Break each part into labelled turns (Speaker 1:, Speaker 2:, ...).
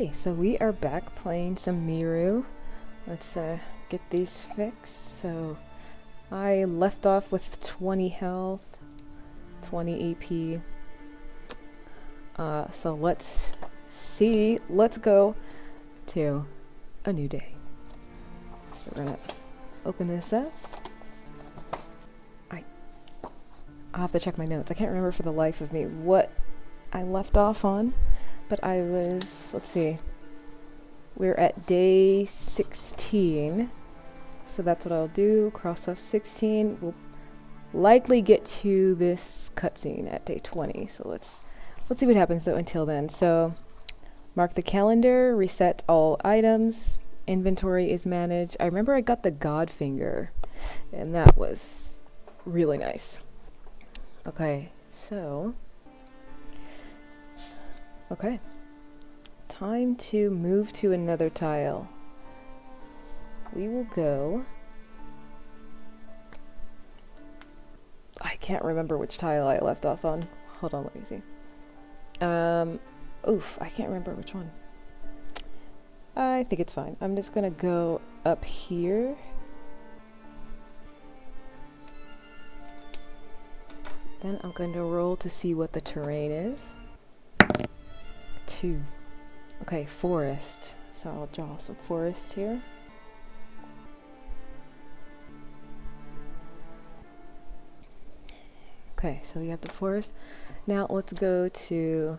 Speaker 1: Okay, so we are back playing some Miru. Let's get these fixed. So I left off with 20 health, 20 AP. So let's go to a new day. So we're gonna open this up. I'll have to check my notes. I can't remember for the life of me what I left off on. But I was, let's see, we're at day 16, so that's what I'll do, cross off 16, we'll likely get to this cutscene at day 20, so let's see what happens though until then. So, mark the calendar, reset all items, inventory is managed. I remember I got the God Finger, and that was really nice. Okay, so... Okay, time to move to another tile. We will go... I can't remember which tile I left off on. Hold on, let me see. Oof, I can't remember which one. I think it's fine. I'm just gonna go up here. Then I'm going to roll to see what the terrain is. 2. Okay, forest. So I'll draw some forest here. Okay, so we have the forest. Now let's go to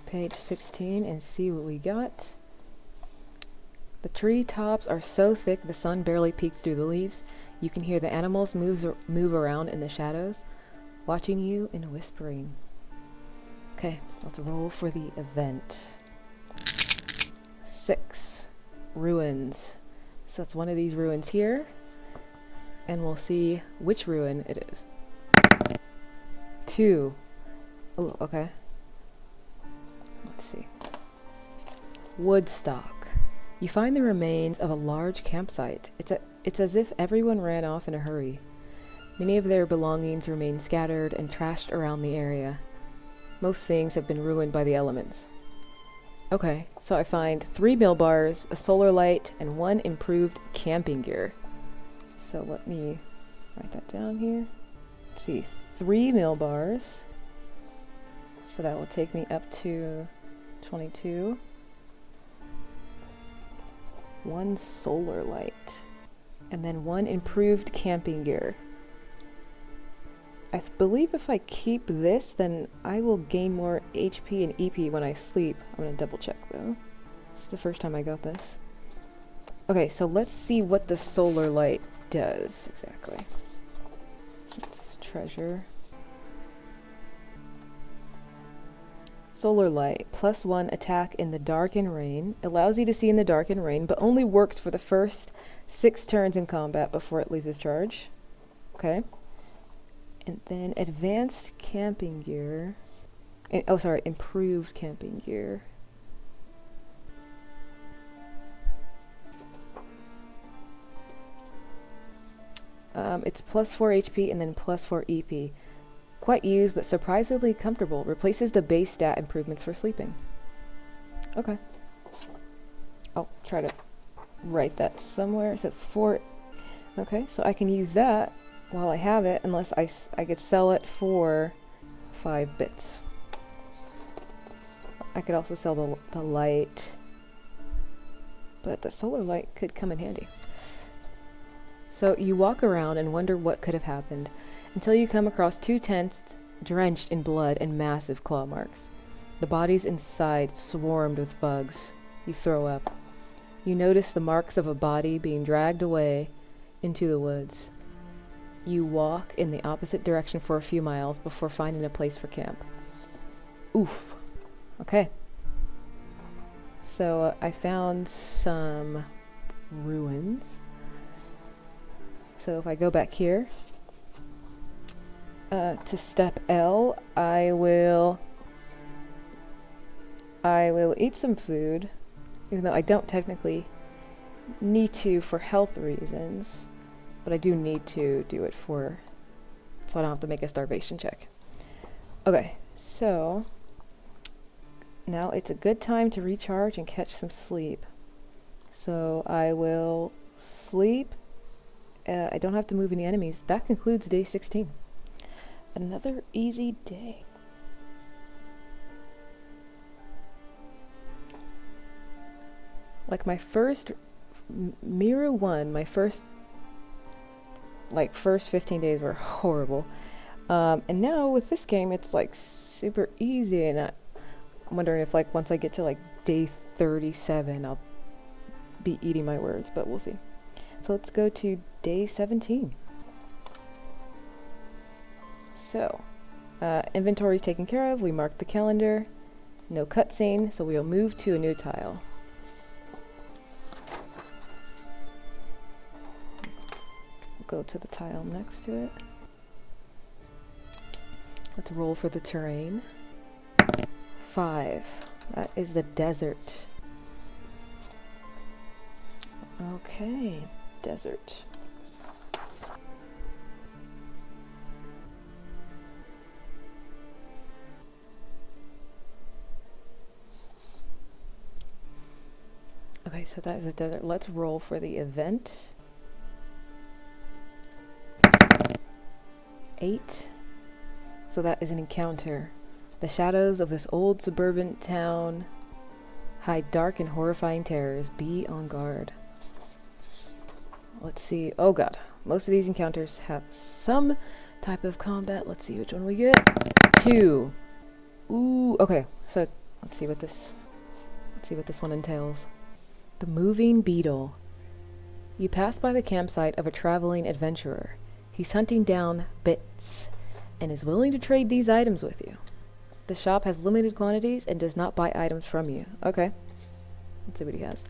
Speaker 1: page 16 and see what we got. The tree tops are so thick the sun barely peeks through the leaves. You can hear the animals move around in the shadows, watching you and whispering. Okay, let's roll for the event. 6. Ruins. So it's one of these ruins here. And we'll see which ruin it is. 2. Oh, okay. Let's see. Woodstock. You find the remains of a large campsite. It's as if everyone ran off in a hurry. Many of their belongings remain scattered and trashed around the area. Most things have been ruined by the elements. Okay, so I find 3 mill bars, a solar light, and 1 improved camping gear. So let me write that down here. Let's see, 3 mill bars. So that will take me up to 22. 1 solar light. And then 1 improved camping gear. I believe if I keep this, then I will gain more HP and EP when I sleep. I'm gonna double check though. This is the first time I got this. Okay, so let's see what the solar light does exactly. Let's treasure. Solar light, +1 attack in the dark and rain. Allows you to see in the dark and rain, but only works for the first 6 turns in combat before it loses charge. Okay. And then advanced camping gear. Improved camping gear. It's +4 HP and then +4 EP. Quite used, but surprisingly comfortable. Replaces the base stat improvements for sleeping. Okay. I'll try to write that somewhere. So 4. Okay, so I can use that while I have it, unless I could sell it for 5 bits. I could also sell the light, but the solar light could come in handy. So you walk around and wonder what could have happened, until you come across 2 tents drenched in blood and massive claw marks. The bodies inside swarmed with bugs. You throw up. You notice the marks of a body being dragged away into the woods. You walk in the opposite direction for a few miles before finding a place for camp. Oof. Okay. So I found some ruins. So if I go back here to step L, I will eat some food, even though I don't technically need to for health reasons. But I do need to do it so I don't have to make a starvation check. Okay, so Now it's a good time to recharge and catch some sleep. So I will sleep. I don't have to move any enemies. That concludes day 16. Another easy day. Like my first MIRU I, my first 15 days were horrible. And now with this game, it's like super easy, and I'm wondering if like once I get to like day 37, I'll be eating my words, but we'll see. So let's go to day 17. So, inventory's taken care of. We marked the calendar. No cutscene, so we'll move to a new tile. Go to the tile next to it. Let's roll for the terrain. 5. That is the desert. Okay, desert. Okay, so that is a desert. Let's roll for the event. 8. So that is an encounter. The shadows of this old suburban town hide dark and horrifying terrors. Be on guard. Let's see. Oh god. Most of these encounters have some type of combat. Let's see which one we get. 2. Ooh, okay. So let's see what this one entails. The moving beetle. You pass by the campsite of a traveling adventurer. He's hunting down bits and is willing to trade these items with you. The shop has limited quantities and does not buy items from you. Okay. Let's see what he has.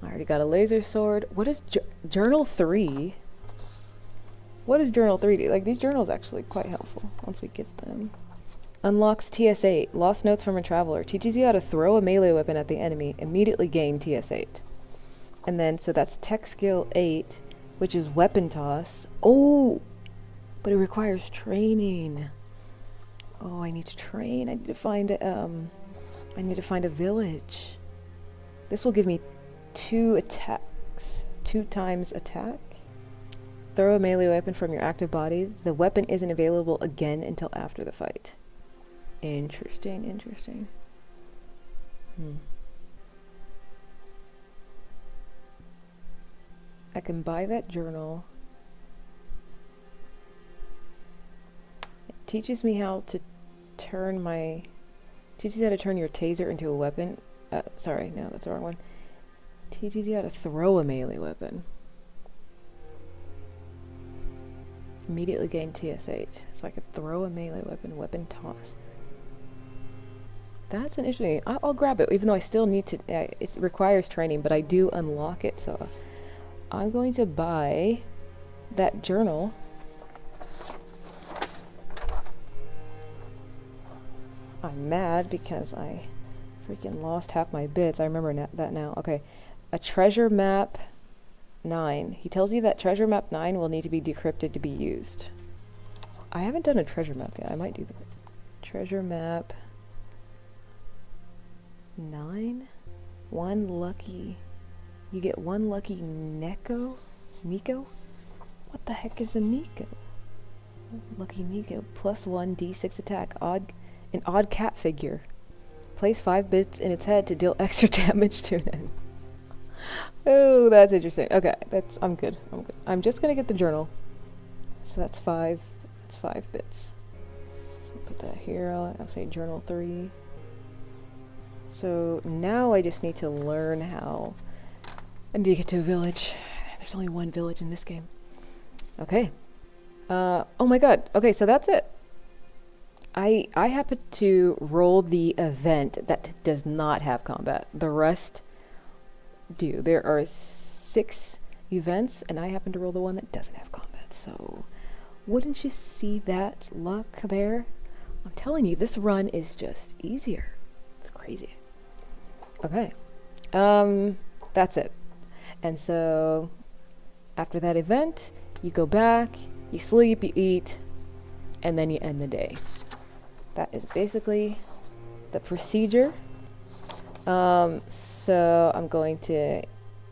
Speaker 1: I already got a laser sword. What is Journal 3? What does Journal 3 do? Like, these journals actually quite helpful once we get them. Unlocks TS8. Lost notes from a traveler. Teaches you how to throw a melee weapon at the enemy. Immediately gain TS8. And then, so that's tech skill 8, which is weapon toss. Oh! But it requires training. Oh, I need to train. I need to find a village. This will give me 2 attacks. 2 times attack. Throw a melee weapon from your active body. The weapon isn't available again until after the fight. Interesting, interesting. I can buy that journal. It teaches me how to turn my... Teaches you how to turn your taser into a weapon. Sorry, no, that's the wrong one. Teaches you how to throw a melee weapon. Immediately gain TS8. So I could throw a melee weapon, weapon toss. That's an interesting... I'll grab it, even though I still need to... it requires training, but I do unlock it, so... I'm going to buy that journal. I'm mad because I freaking lost half my bits. I remember that now. Okay. A treasure map 9. He tells you that treasure map 9 will need to be decrypted to be used. I haven't done a treasure map yet. I might do that. Treasure map 9? 1 lucky... You get 1 lucky Nico? What the heck is a Nico? Lucky Nico. Plus 1 d6 attack. An odd cat figure. Place 5 bits in its head to deal extra damage to an enemy. Oh, that's interesting. Okay, I'm good. I'm just gonna get the journal. So that's 5. That's 5 bits. So put that here. I'll say journal 3. So now I just need to learn how... I need to get to a village. There's only 1 village in this game. Okay. Oh my god. Okay, so that's it. I happen to roll the event that does not have combat. The rest do. There are 6 events, and I happen to roll the one that doesn't have combat. So, wouldn't you see that luck there? I'm telling you, this run is just easier. It's crazy. Okay. That's it. And so, after that event, you go back, you sleep, you eat, and then you end the day. That is basically the procedure So I'm going to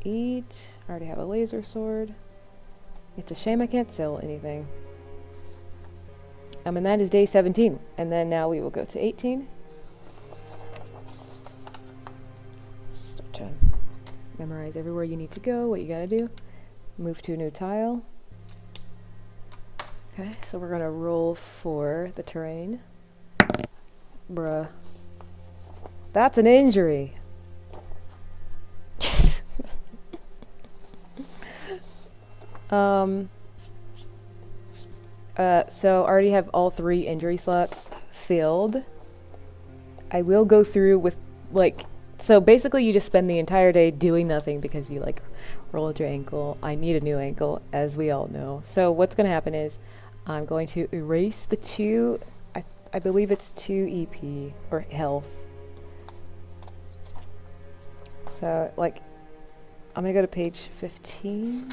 Speaker 1: eat. I already have a laser sword. It's a shame I can't sell anything. And that is day 17. And then now we will go to 18. Start to memorize everywhere you need to go, what you gotta do. Move to a new tile. Okay, so we're gonna roll for the terrain. Bruh. That's an injury. So I already have all 3 injury slots filled. I will go through with, like, so basically you just spend the entire day doing nothing because you, like, rolled your ankle. I need a new ankle, as we all know. So what's going to happen is I'm going to erase the 2, I believe it's 2 EP, or health. So, like, I'm going to go to page 15.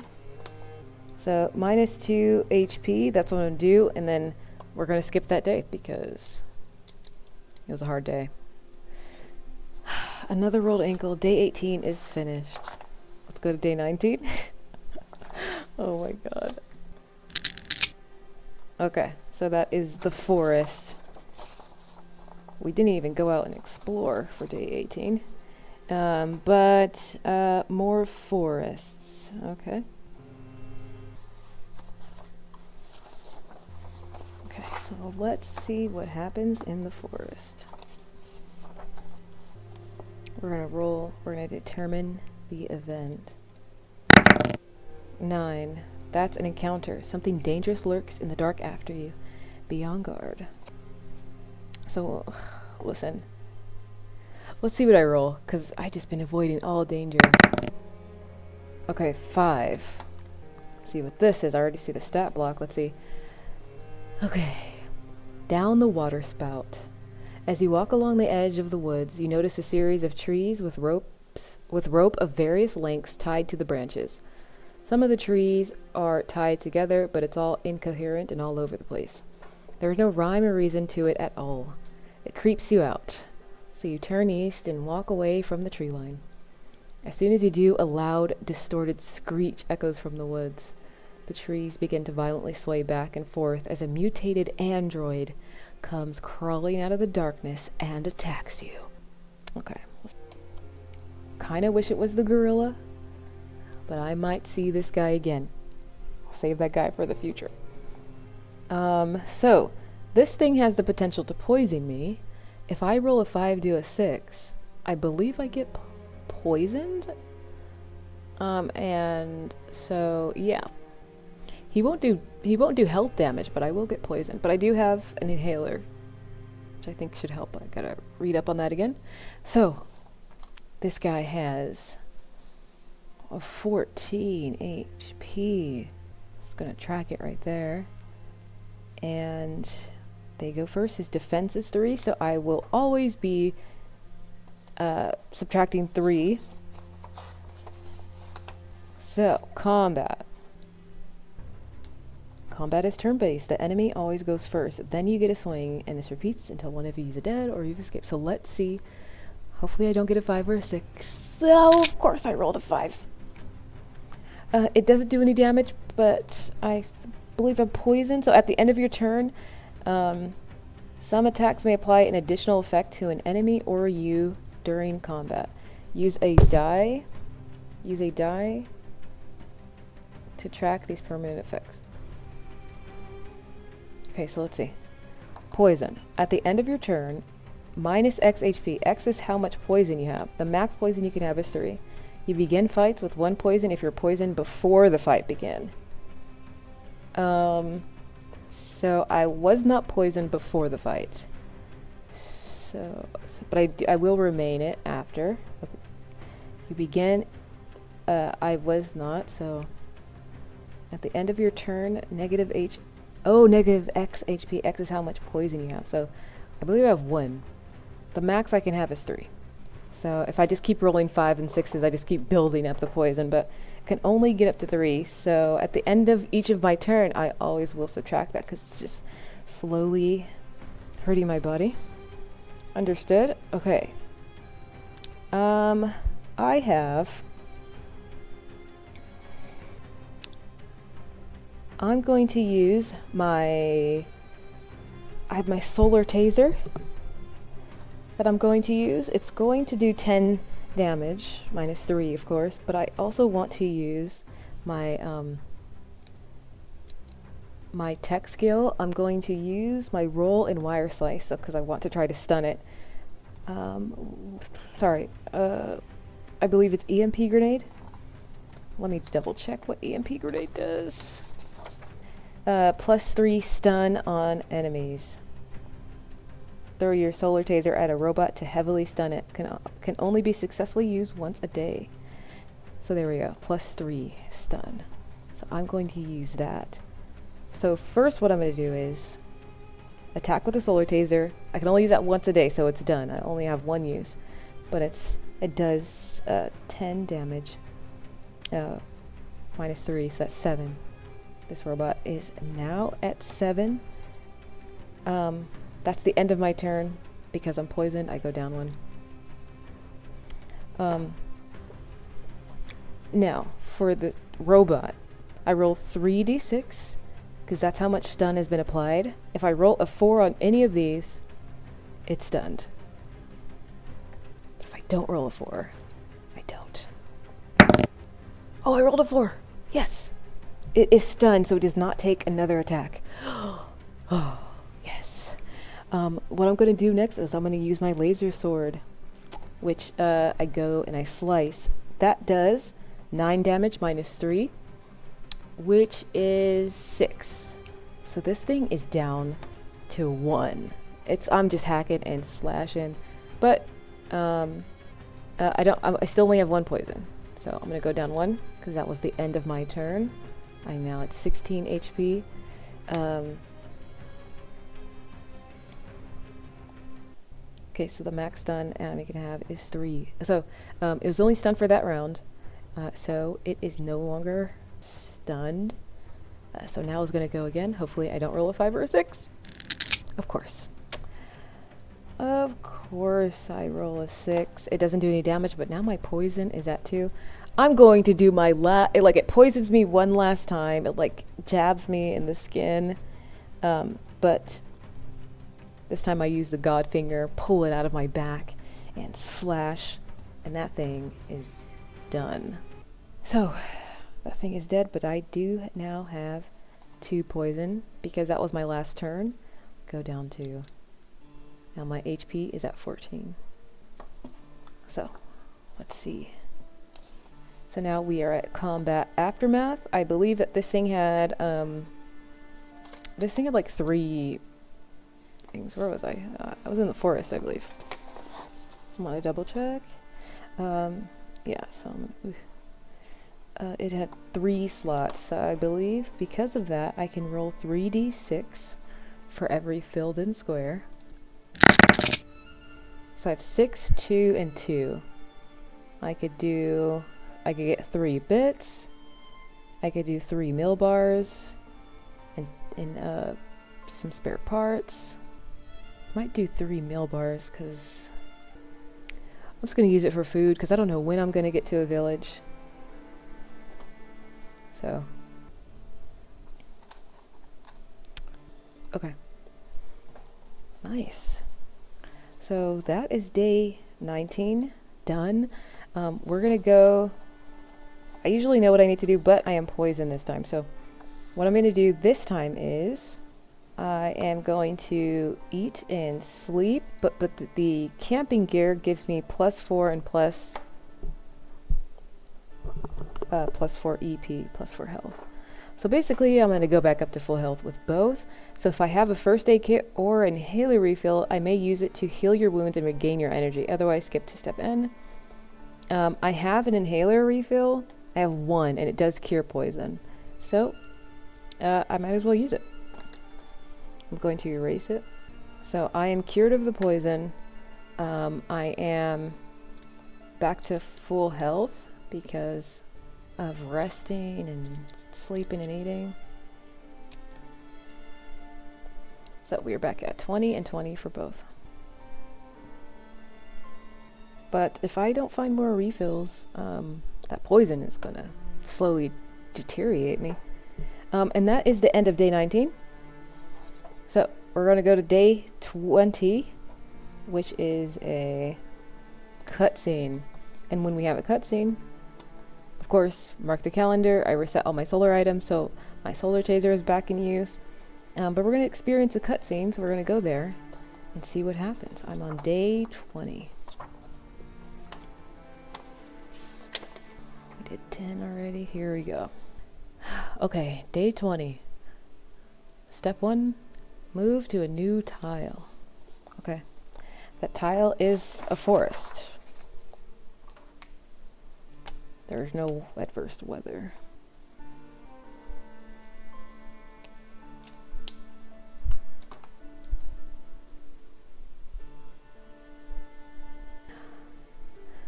Speaker 1: So, minus 2 HP, that's what I'm going to do, and then we're going to skip that day because it was a hard day. Another rolled ankle. Day 18 is finished. Let's go to day 19. Oh my god. Okay, so that is the forest. We didn't even go out and explore for day 18. But more forests. Okay. Okay, so let's see what happens in the forest. We're gonna roll, we're gonna determine the event. 9. That's an encounter. Something dangerous lurks in the dark after you. Be on guard. So, listen. Let's see what I roll, because I've just been avoiding all danger. Okay, 5. Let's see what this is. I already see the stat block. Let's see. Okay. Down the water spout. As you walk along the edge of the woods, you notice a series of trees with rope of various lengths tied to the branches. Some of the trees are tied together, but it's all incoherent and all over the place. There is no rhyme or reason to it at all. It creeps you out. So you turn east and walk away from the tree line. As soon as you do, a loud, distorted screech echoes from the woods. The trees begin to violently sway back and forth as a mutated android comes crawling out of the darkness and attacks you. Okay. Kinda wish it was the gorilla, but I might see this guy again. I'll save that guy for the future. So, this thing has the potential to poison me. If I roll a 5 to a 6, I believe I get poisoned. And so, yeah. He won't do health damage, but I will get poisoned. But I do have an inhaler, which I think should help. I gotta read up on that again. So, this guy has a 14 HP. Just gonna track it right there. And they go first. His defense is 3, so I will always be subtracting 3. So, combat. Combat is turn-based. The enemy always goes first. Then you get a swing, and this repeats until one of you is dead or you've escaped. So let's see. Hopefully I don't get a 5 or a 6. So, of course I rolled a 5. It doesn't do any damage, but I believe I'm poisoned. So at the end of your turn, some attacks may apply an additional effect to an enemy or you during combat. Use a die to track these permanent effects. Okay, so let's see. Poison. At the end of your turn, minus X HP. X is how much poison you have. The max poison you can have is 3. You begin fights with 1 poison if you're poisoned before the fight began. So I was not poisoned before the fight. But I will remain it after. You begin. I was not. So at the end of your turn, negative X HP. X is how much poison you have. So I believe I have 1. The max I can have is 3. So if I just keep rolling 5 and 6s, I just keep building up the poison, but can only get up to 3. So at the end of each of my turn, I always will subtract that because it's just slowly hurting my body. Understood? Okay. I have... I'm going to use my... I have my solar taser that I'm going to use. It's going to do 10 damage, minus 3 of course, but I also want to use my my tech skill. I'm going to use my roll and wire slice, because I want to try to stun it. Sorry, I believe it's EMP grenade. Let me double check what EMP grenade does. +3 stun on enemies. Throw your solar taser at a robot to heavily stun it. Can only be successfully used once a day. So there we go, +3 stun. So I'm going to use that. So first what I'm going to do is attack with a solar taser. I can only use that once a day, so it's done. I only have one use. But it does 10 damage. Minus 3, so that's 7. This robot is now at 7. That's the end of my turn. Because I'm poisoned, I go down 1. Now, for the robot, I roll 3d6, because that's how much stun has been applied. If I roll a 4 on any of these, it's stunned. But if I don't roll a 4, I don't. Oh, I rolled a 4! Yes! It is stunned, so it does not take another attack. Oh, yes. What I'm going to do next is I'm going to use my laser sword, which I go and I slice. That does 9 damage minus 3, which is 6. So this thing is down to 1. I'm just hacking and slashing, but I still only have 1 poison. So I'm going to go down 1 because that was the end of my turn. I'm now at 16 HP. Okay, so the max stun enemy can have is 3. So it was only stunned for that round. So it is no longer stunned. So now it's going to go again. Hopefully I don't roll a 5 or a 6. Of course. Of course I roll a 6. It doesn't do any damage, but now my poison is at 2. I'm going to do my it poisons me one last time. It like jabs me in the skin. But this time I use the God finger, pull it out of my back, and slash. And that thing is done. So, that thing is dead, but I do now have 2 poison, because that was my last turn. Go down to... Now my HP is at 14. So, let's see. So now we are at combat aftermath. I believe that this thing had like 3 things. Where was I? I was in the forest, I believe. I'm gonna double check. Yeah, so it had 3 slots, so I believe because of that I can roll 3d6 for every filled in square. So I have 6, 2, and 2. I could get 3 bits. I could do 3 mill bars and some spare parts. Might do 3 mill bars because I'm just going to use it for food because I don't know when I'm going to get to a village. So, okay. Nice. So that is day 19 done. We're going to go... I usually know what I need to do, but I am poisoned this time. So what I'm going to do this time is I am going to eat and sleep, but the camping gear gives me +4 and +4 EP, +4 health. So basically I'm going to go back up to full health with both. So if I have a first aid kit or an inhaler refill, I may use it to heal your wounds and regain your energy. Otherwise, skip to step N. I have an inhaler refill. I have 1, and it does cure poison. So I might as well use it. I'm going to erase it. So I am cured of the poison. I am back to full health because of resting and sleeping and eating. So we are back at 20 and 20 for both. But if I don't find more refills, that poison is gonna slowly deteriorate me. And that is the end of day 19. So we're gonna go to day 20, which is a cutscene. And when we have a cutscene, of course, mark the calendar. I reset all my solar items, so my solar taser is back in use. But we're gonna experience a cutscene, so we're gonna go there and see what happens. I'm on day 20. We did 10 already. Here we go. Okay, day 20. Step 1, move to a new tile. Okay, that tile is a forest. There's no adverse weather.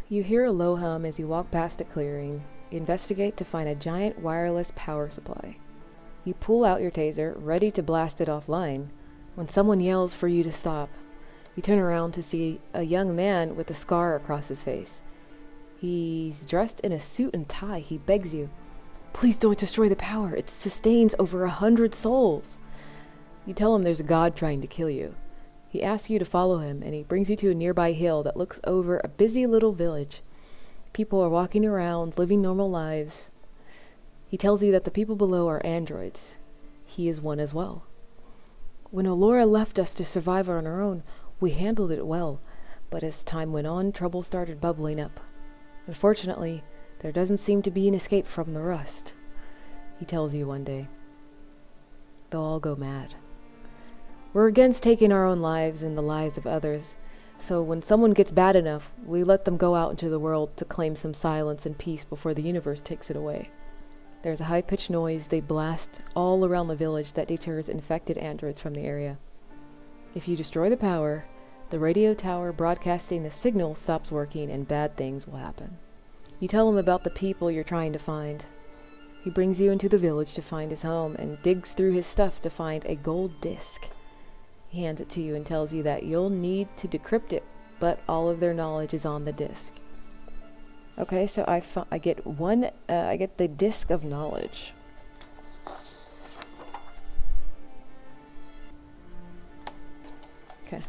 Speaker 1: You hear a low hum as you walk past a clearing. You investigate to find a giant wireless power supply. You pull out your taser, ready to blast it offline, when someone yells for you to stop. You turn around to see a young man with a scar across his face. He's dressed in a suit and tie. He begs you, "Please don't destroy the power. It sustains over 100 souls." You tell him there's a god trying to kill you. He asks you to follow him, and he brings you to a nearby hill that looks over a busy little village. People are walking around, living normal lives. He tells you that the people below are androids. He is one as well. "When Alora left us to survive on our own, we handled it well, but as time went on, trouble started bubbling up. Unfortunately, there doesn't seem to be an escape from the rust." He tells you one day. They'll all go mad. We're against taking our own lives and the lives of others, so when someone gets bad enough, we let them go out into the world to claim some silence and peace before the universe takes it away. There's a high-pitched noise they blast all around the village that deters infected androids from the area. If you destroy the power, the radio tower broadcasting the signal stops working and bad things will happen. You tell him about the people you're trying to find. He brings you into the village to find his home and digs through his stuff to find a gold disc. He hands it to you and tells you that you'll need to decrypt it, but all of their knowledge is on the disc. Okay, so I get the disc of knowledge. Okay.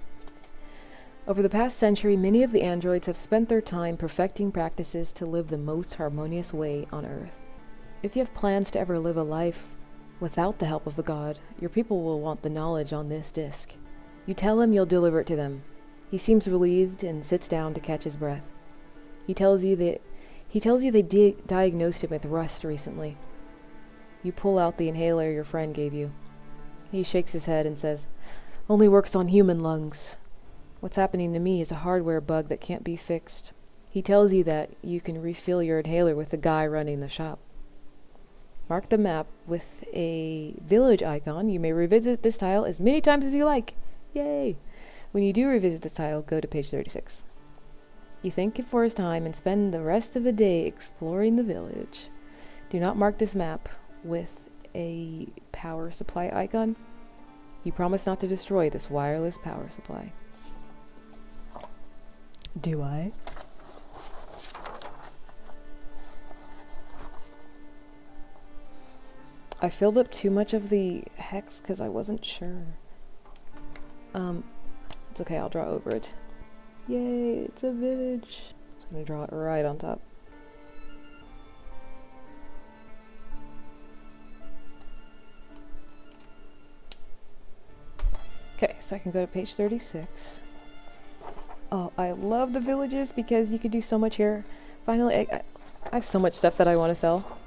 Speaker 1: Over the past century, many of the androids have spent their time perfecting practices to live the most harmonious way on Earth. If you have plans to ever live a life without the help of a god, your people will want the knowledge on this disc. You tell him you'll deliver it to them. He seems relieved and sits down to catch his breath. He tells you they diagnosed him with rust recently. You pull out the inhaler your friend gave you. He shakes his head and says, "Only works on human lungs. What's happening to me is a hardware bug that can't be fixed." He tells you that you can refill your inhaler with the guy running the shop. Mark the map with a village icon. You may revisit this tile as many times as you like. Yay! When you do revisit this tile, go to page 36. You thank him for his time and spend the rest of the day exploring the village. Do not mark this map with a power supply icon. You promise not to destroy this wireless power supply. Do I? I filled up too much of the hex because I wasn't sure. It's okay, I'll draw over it. Yay, it's a village. I'm gonna draw it right on top. Okay, so I can go to page 36. Oh, I love the villages because you could do so much here. Finally, I have so much stuff that I want to sell.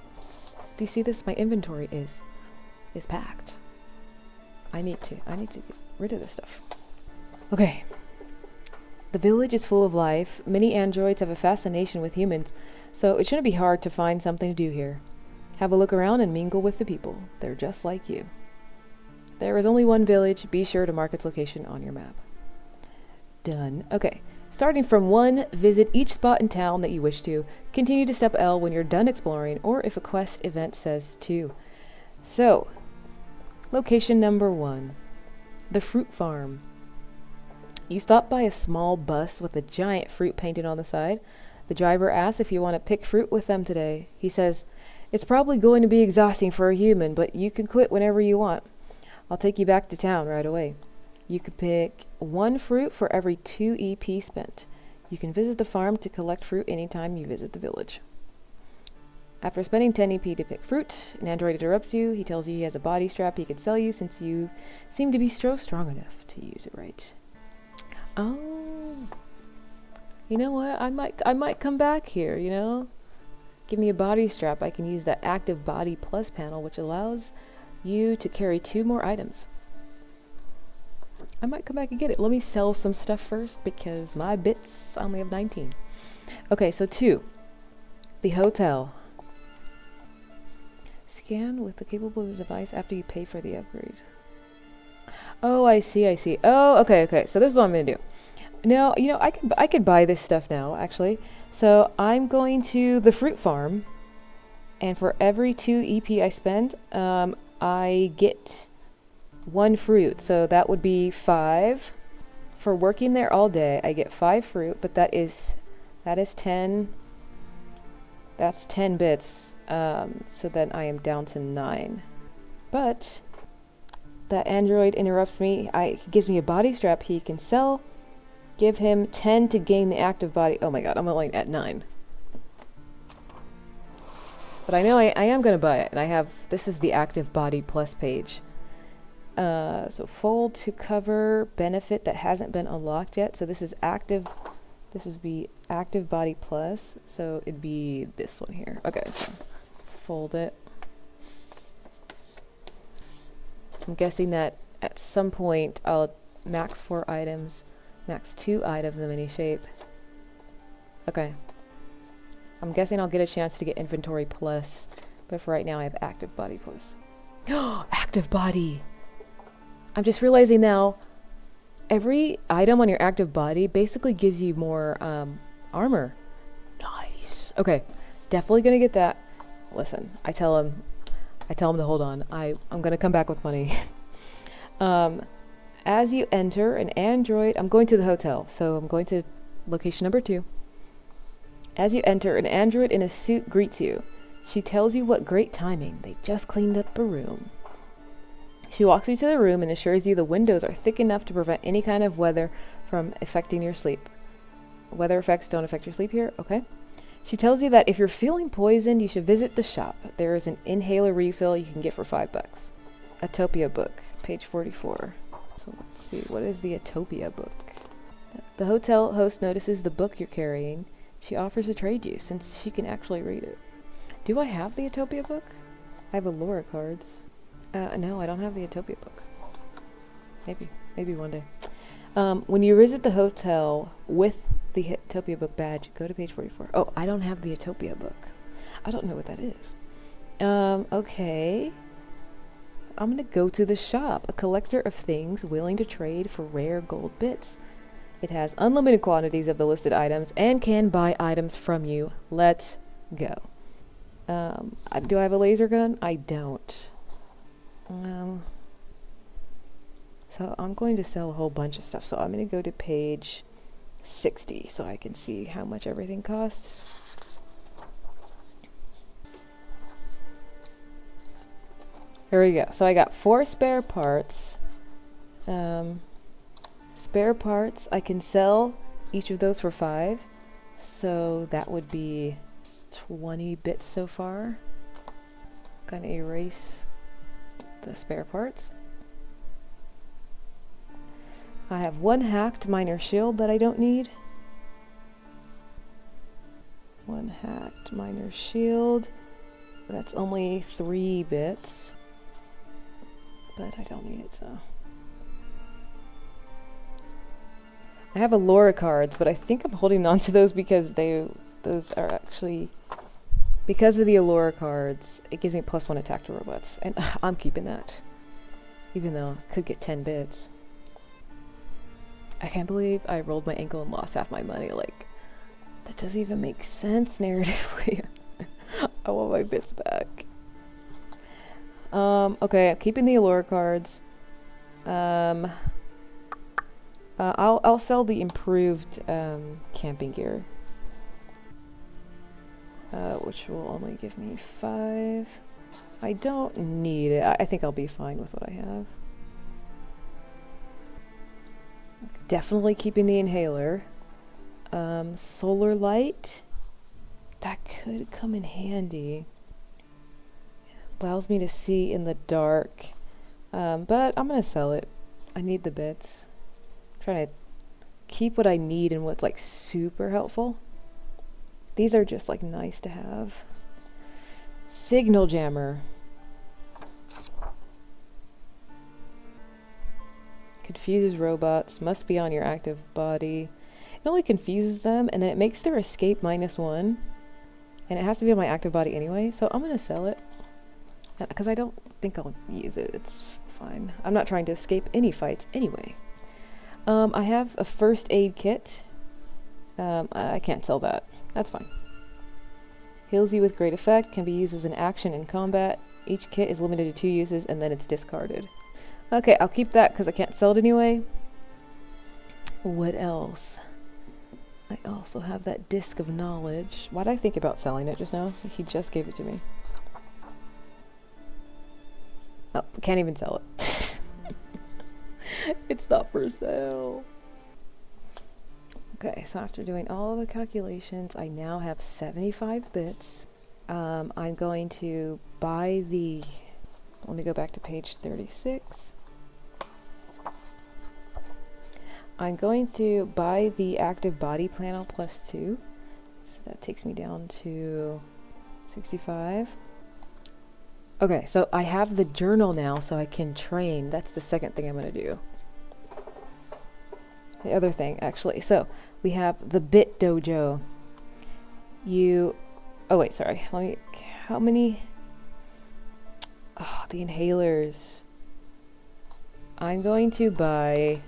Speaker 1: Do you see this? My inventory is packed. I need to get rid of this stuff. Okay. The village is full of life. Many androids have a fascination with humans, so it shouldn't be hard to find something to do here. Have a look around and mingle with the people. They're just like you. There is only one village. Be sure to mark its location on your map. Done. Okay. Starting from 1, visit each spot in town that you wish to. Continue to step L when you're done exploring, or if a quest event says 2. So, location number 1. The fruit farm. You stop by a small bus with a giant fruit painted on the side. The driver asks if you want to pick fruit with them today. He says, "It's probably going to be exhausting for a human, but you can quit whenever you want. I'll take you back to town right away. You can pick 1 fruit for every 2 EP spent. You can visit the farm to collect fruit anytime you visit the village." After spending 10 EP to pick fruit, an android interrupts you. He tells you he has a body strap he can sell you since you seem to be strong enough to use it right. Oh. You know what? I might come back here, you know? Give me a body strap. I can use that active body plus panel, which allows you to carry 2 more items. I might come back and get it. Let me sell some stuff first because my bits, I only have 19. Okay, so 2. The hotel. Scan with the capable device after you pay for the upgrade. Oh, I see. Oh, okay. So this is what I'm going to do. Now, you know, I could buy this stuff now, actually. So I'm going to the fruit farm, and for every 2 EP I spend, I get 1 fruit. So that would be 5. For working there all day, I get 5 fruit, but that is 10. That's 10 bits. So then I am down to 9. But that android interrupts me. He gives me a body strap he can sell. Give him 10 to gain the active body. Oh my god, I'm only at 9. But I know I am going to buy it. And this is the active body plus page. So fold to cover benefit that hasn't been unlocked yet. So this is active. This would be active body plus. So it'd be this one here. Okay, so fold it. I'm guessing that at some point I'll max 4 items, max 2 items in any shape. Okay. I'm guessing I'll get a chance to get inventory plus, but for right now I have active body plus. Active body! I'm just realizing now, every item on your active body basically gives you more armor. Nice. Okay, definitely gonna get that. Listen, I tell him to hold on. I'm gonna come back with money. As you enter an android, I'm going to the hotel, so I'm going to location number 2. As you enter, an android in a suit greets you. She tells you what great timing. They just cleaned up a room. She walks you to the room and assures you the windows are thick enough to prevent any kind of weather from affecting your sleep. Weather effects don't affect your sleep here? Okay. She tells you that if you're feeling poisoned, you should visit the shop. There is an inhaler refill you can get for $5. Atopia book, page 44. So let's see, what is the Atopia book? The hotel host notices the book you're carrying. She offers to trade you, since she can actually read it. Do I have the Atopia book? I have Allura cards. No, I don't have the Atopia book. Maybe one day. When you visit the hotel with the Atopia book badge, go to page 44. Oh, I don't have the Atopia book. I don't know what that is. Okay. I'm gonna go to the shop, a collector of things willing to trade for rare gold bits. It has unlimited quantities of the listed items and can buy items from you. Let's go. Do I have a laser gun? I don't. So I'm going to sell a whole bunch of stuff. So I'm going to go to page 60 so I can see how much everything costs. Here we go. So I got 4 spare parts. Spare parts, I can sell each of those for 5. So that would be 20 bits so far. Gonna erase the spare parts. I have 1 hacked minor shield that I don't need. 1 hacked minor shield. That's only 3 bits. But I don't need it, so. I have Allura cards, but I think I'm holding on to those because those are actually, because of the Allura cards, it gives me +1 attack to robots. And I'm keeping that. Even though I could get 10 bits. I can't believe I rolled my ankle and lost half my money. Like, that doesn't even make sense narratively. I want my bits back. Okay, I'm keeping the Allura cards. I'll sell the improved camping gear, which will only give me 5. I don't need it. I think I'll be fine with what I have. Definitely keeping the inhaler. Solar light. That could come in handy. Allows me to see in the dark. But I'm gonna sell it. I need the bits. I'm trying to keep what I need and what's like super helpful. These are just like nice to have. Signal jammer. Confuses robots. Must be on your active body. It only confuses them, and then it makes their escape -1. And it has to be on my active body anyway, so I'm gonna sell it. Because I don't think I'll use it. It's fine. I'm not trying to escape any fights anyway. I have a first aid kit. I can't sell that. That's fine. Heals you with great effect. Can be used as an action in combat. Each kit is limited to 2 uses, and then it's discarded. Okay, I'll keep that because I can't sell it anyway. What else? I also have that disc of knowledge. Why did I think about selling it just now? He just gave it to me. Oh, can't even sell it. It's not for sale. Okay, so after doing all the calculations, I now have 75 bits. I'm going to buy the... Let me go back to page 36. I'm going to buy the active body panel +2. So that takes me down to 65. Okay, so I have the journal now so I can train. That's the second thing I'm going to do. The other thing, actually. So we have the Bit Dojo. Oh wait, sorry. How many? Oh, the inhalers. I'm going to buy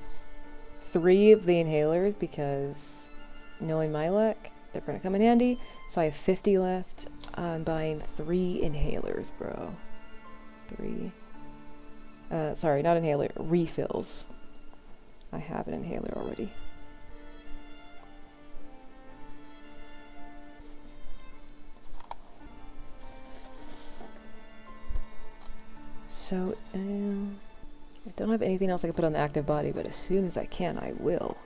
Speaker 1: 3 of the inhalers because, knowing my luck, they're going to come in handy. So I have 50 left. I'm buying 3 inhalers, bro. 3. Sorry, not inhaler. Refills. I have an inhaler already. So, I don't have anything else I can put on the active body, but as soon as I can, I will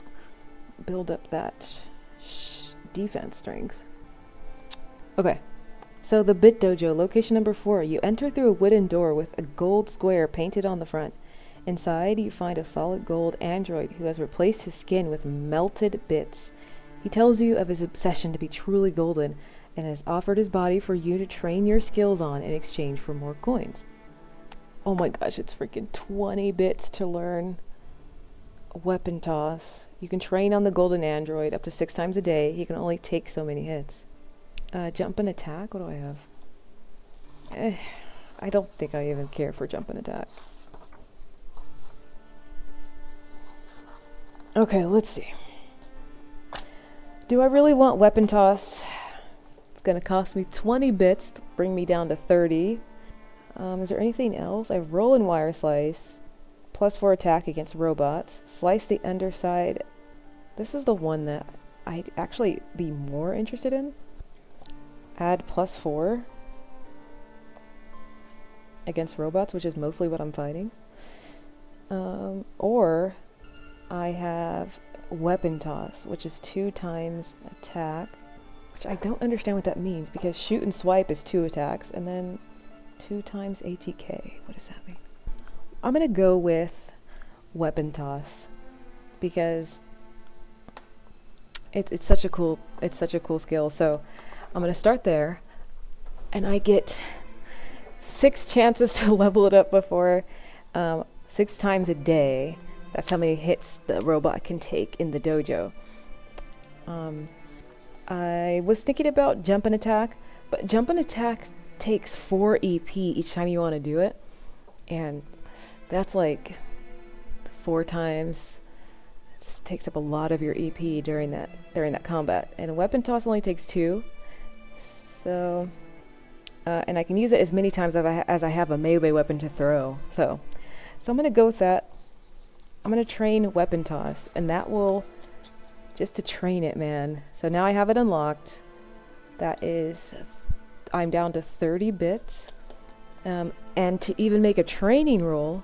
Speaker 1: build up that defense strength. Okay, so the Bit Dojo, location number 4. You enter through a wooden door with a gold square painted on the front. Inside, you find a solid gold android who has replaced his skin with melted bits. He tells you of his obsession to be truly golden and has offered his body for you to train your skills on in exchange for more coins. Oh my gosh, it's freaking 20 bits to learn weapon toss. You can train on the golden android up to 6 times a day. He can only take so many hits. Jump and attack? What do I have? I don't think I even care for jump and attack. Okay, let's see. Do I really want weapon toss? It's gonna cost me 20 bits to bring me down to 30. Is there anything else? I have roll and wire slice. +4 attack against robots. Slice the underside. This is the one that I'd actually be more interested in. Add +4 against robots, which is mostly what I'm fighting. Or I have weapon toss, which is 2 times attack, which I don't understand what that means because shoot and swipe is 2 attacks and then 2 times ATK. What does that mean? I'm gonna go with weapon toss because it's such a cool skill. So I'm gonna start there, and I get 6 chances to level it up before 6 times a day. That's how many hits the robot can take in the dojo. I was thinking about jump and attack, but jump and attack takes 4 EP each time you want to do it, and that's like 4 times. It takes up a lot of your EP during that combat. And a weapon toss only takes 2, so and I can use it as many times as I have a melee weapon to throw. So I'm gonna go with that. I'm gonna train weapon toss, and that will just to train it, man. So now I have it unlocked. That is, I'm down to 30 bits. And to even make a training roll,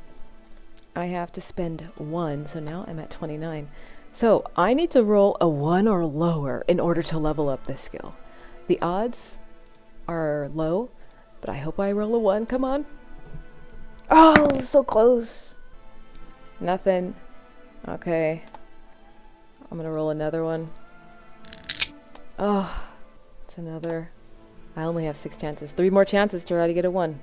Speaker 1: I have to spend 1. So now I'm at 29. So I need to roll a 1 or lower in order to level up this skill. The odds are low, but I hope I roll a 1. Come on. Oh, so close. Nothing. Okay. I'm gonna roll another one. Oh, it's another. I only have 6 chances. 3 more chances to try to get a 1.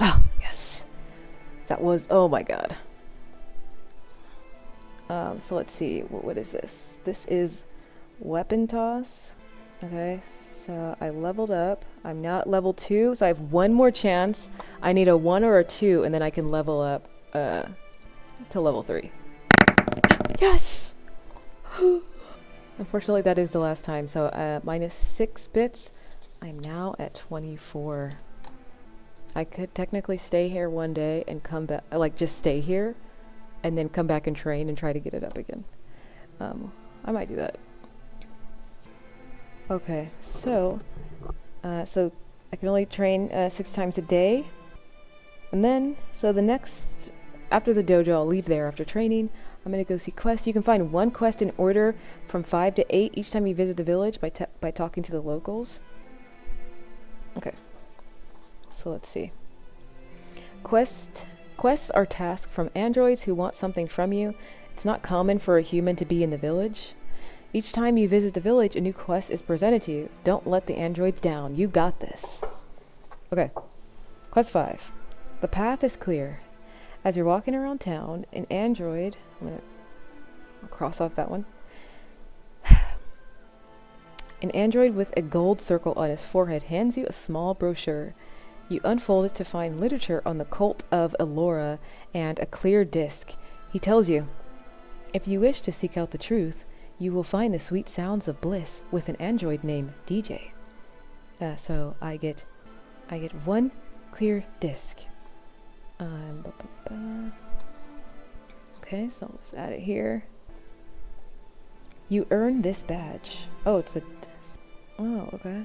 Speaker 1: Oh, yes. That was, oh my god. So let's see, what is this? This is weapon toss. Okay, so I leveled up. I'm now at level 2, so I have 1 more chance. I need a 1 or a 2, and then I can level up to level 3. Yes! Unfortunately, that is the last time. So minus 6 bits. I'm now at 24. I could technically stay here one day and come back, like just stay here, and then come back and train and try to get it up again. I might do that. Okay, so I can only train 6 times a day. And then, so the next, after the dojo, I'll leave there after training. I'm going to go see quests. You can find 1 quest in order from 5 to 8 each time you visit the village by talking to the locals. Okay. So let's see. Quests are tasks from androids who want something from you. It's not common for a human to be in the village. Each time you visit the village, a new quest is presented to you. Don't let the androids down. You got this. Okay. Quest 5. The path is clear. As you're walking around town, an android... I'll cross off that one. An android with a gold circle on his forehead hands you a small brochure. You unfold it to find literature on the cult of Elora and a clear disc. He tells you, if you wish to seek out the truth, you will find the sweet sounds of bliss with an android named DJ. So I get 1 clear disc. Okay, so I'll just add it here. You earn this badge. Oh, it's a disc. Oh, okay.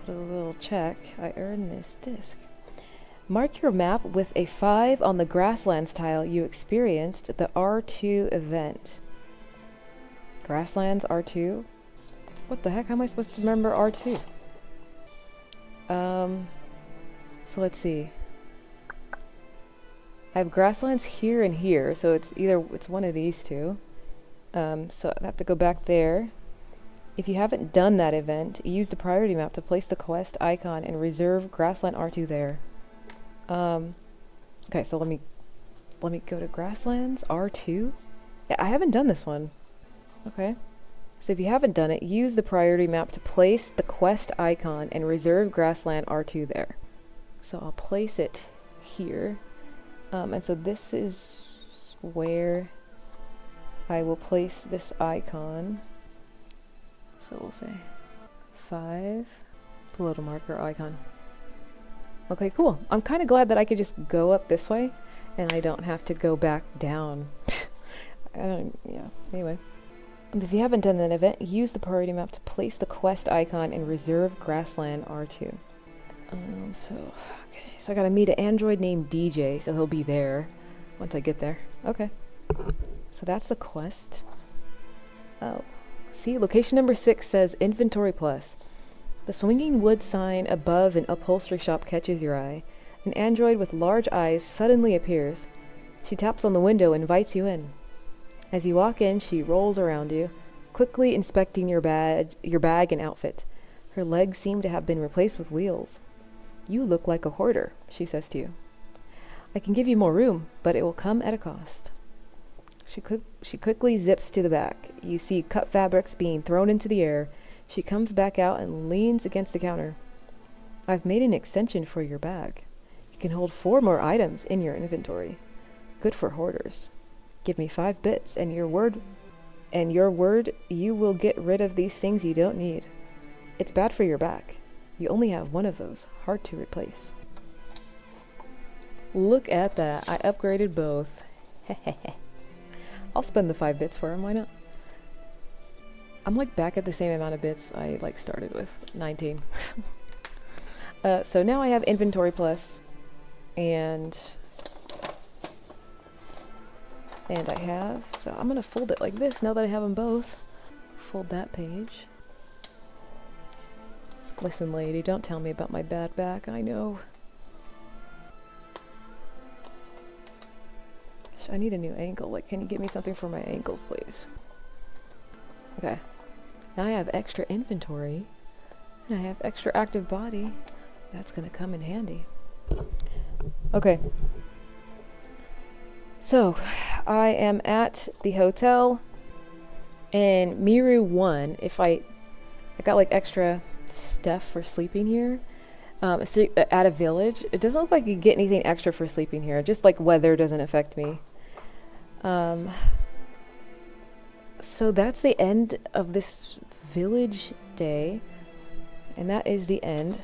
Speaker 1: Put a little check. I earned this disc. Mark your map with a 5 on the grasslands tile you experienced the R2 event. Grasslands R2? What the heck? How am I supposed to remember R2? So let's see. I have grasslands here and here, so it's one of these two. So I have to go back there. If you haven't done that event, use the priority map to place the quest icon and reserve grassland R2 there. Okay, so let me go to grasslands R2. Yeah, I haven't done this one. Okay. So if you haven't done it, use the priority map to place the quest icon and reserve grassland R2 there. So I'll place it here. And so this is where I will place this icon. So we'll say 5, put a little marker icon. Okay, cool. I'm kind of glad that I could just go up this way and I don't have to go back down. Yeah, anyway. If you haven't done that event, use the priority map to place the quest icon and reserve grassland R2. So I gotta meet an android named DJ, so he'll be there once I get there. Okay. So that's the quest. Oh. See, location number 6 says Inventory Plus. The swinging wood sign above an upholstery shop catches your eye. An android with large eyes suddenly appears. She taps on the window and invites you in. As you walk in, she rolls around you, quickly inspecting your bag and outfit. Her legs seem to have been replaced with wheels. You look like a hoarder, she says to you. I can give you more room, but it will come at a cost. She quickly zips to the back. You see cut fabrics being thrown into the air. She comes back out and leans against the counter. I've made an extension for your bag. You can hold 4 more items in your inventory. Good for hoarders. Give me 5 bits and your word you will get rid of these things you don't need. It's bad for your back. You only have 1 of those. Hard to replace. Look at that. I upgraded both. I'll spend the 5 bits for him, why not? I'm like back at the same amount of bits I like started with, 19. So now I have inventory plus, and I have, so I'm gonna fold it like this now that I have them both. Fold that page. Listen, lady, don't tell me about my bad back, I know. I need a new ankle. Like, can you get me something for my ankles, please? Okay. Now I have extra inventory, and I have extra active body. That's gonna come in handy. Okay. So, I am at the hotel, and MIRU II, if I got like extra stuff for sleeping here. So at a village, it doesn't look like you get anything extra for sleeping here. Just like weather doesn't affect me. So that's the end of this village day, and that is the end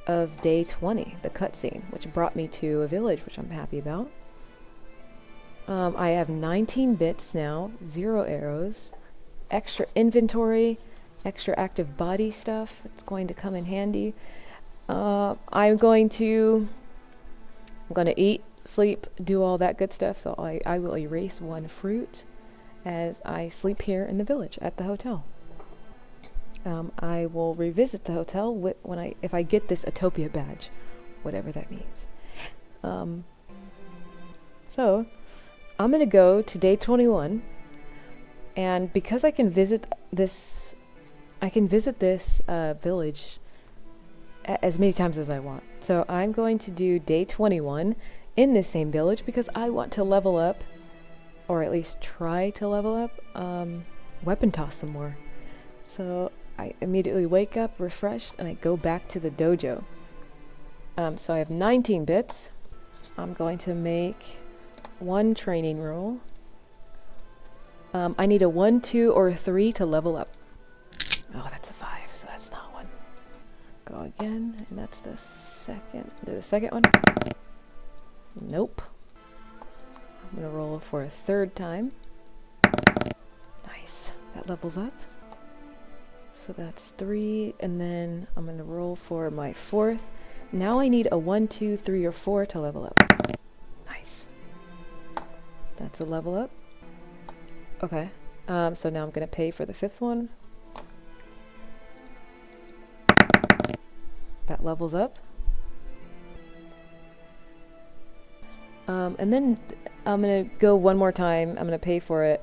Speaker 1: of day 20, the cutscene, which brought me to a village, which I'm happy about. I have 19 bits now, 0 arrows, extra inventory, extra active body stuff. It's going to come in handy. I'm going to eat, sleep, do all that good stuff. So I will erase 1 fruit as I sleep here in the village at the hotel. I will revisit the hotel if I get this Utopia badge, whatever that means. So I'm gonna go to day 21, and because I can visit this village as many times as I want. So I'm going to do day 21 in this same village because I want to level up, or at least try to level up, weapon toss some more. So I immediately wake up refreshed and I go back to the dojo. So I have 19 bits. I'm going to make 1 training roll. I need a 1, 2, or 3 to level up. Oh, that's a 5, so that's not 1. Go again, and that's the second. Do the second one. Nope. I'm gonna roll for a 3rd time. Nice. That levels up. So that's 3, and then I'm gonna roll for my 4th. Now I need a 1, 2, 3, or 4 to level up. Nice. That's a level up. Okay. So now I'm gonna pay for the 5th one. That levels up. And then I'm gonna go 1 more time. I'm gonna pay for it,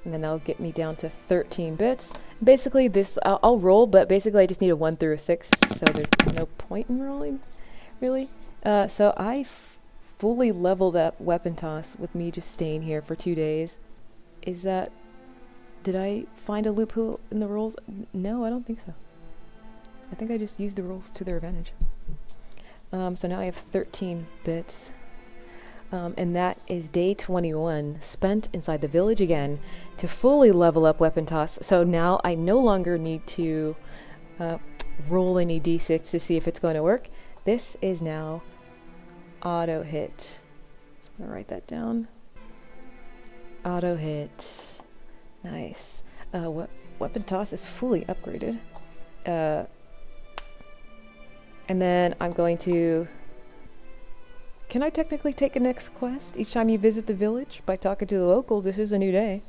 Speaker 1: and then that'll get me down to 13 bits. Basically, this I'll roll, but basically I just need a 1 through a 6, so there's no point in rolling, really. So I fully leveled up weapon toss with me just staying here for 2 days. Did I find a loophole in the rules? No, I don't think so. I think I just used the rules to their advantage. So now I have 13 bits. And that is day 21, spent inside the village again to fully level up weapon toss. So now I no longer need to roll any d6 to see if it's going to work. This is now auto hit. So I'm going to write that down. Auto hit. Nice. Weapon toss is fully upgraded. And then I'm going to... Can I technically take a next quest each time you visit the village by talking to the locals? This is a new day.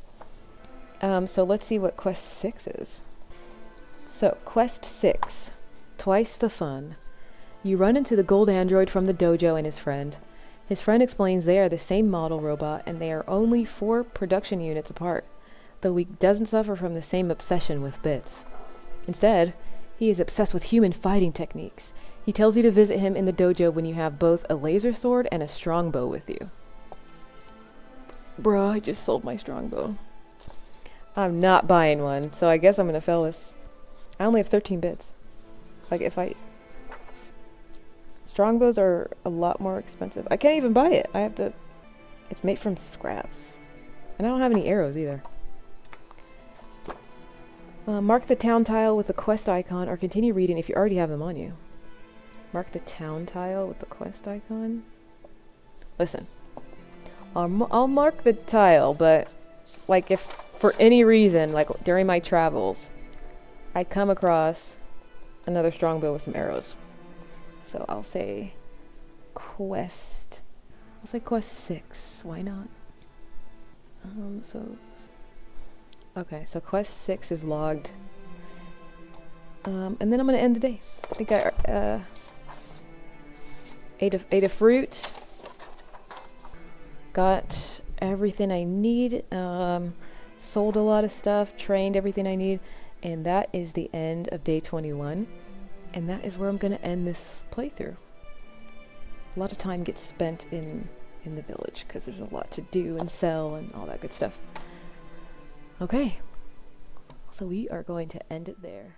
Speaker 1: So let's see what quest 6 is. So quest 6, twice the fun. You run into the gold android from the dojo and his friend. His friend explains they are the same model robot and they are only 4 production units apart, though he doesn't suffer from the same obsession with bits. Instead, he is obsessed with human fighting techniques. He tells you to visit him in the dojo when you have both a laser sword and a strongbow with you. Bruh, I just sold my strongbow. I'm not buying one, so I guess I'm gonna fail this. I only have 13 bits. Like, strongbows are a lot more expensive. I can't even buy it. I have to... It's made from scraps. And I don't have any arrows either. Mark the town tile with the quest icon or continue reading if you already have them on you. Mark the town tile with the quest icon. Listen, I'll mark the tile, but like if for any reason, like during my travels, I come across another strongbow with some arrows. So I'll say quest. I'll say quest 6. Why not? Okay, so quest 6 is logged. And then I'm gonna end the day. I think I ate a fruit. Got everything I need. Sold a lot of stuff. Trained everything I need. And that is the end of day 21. And that is where I'm gonna end this playthrough. A lot of time gets spent in the village because there's a lot to do and sell and all that good stuff. Okay, so we are going to end it there.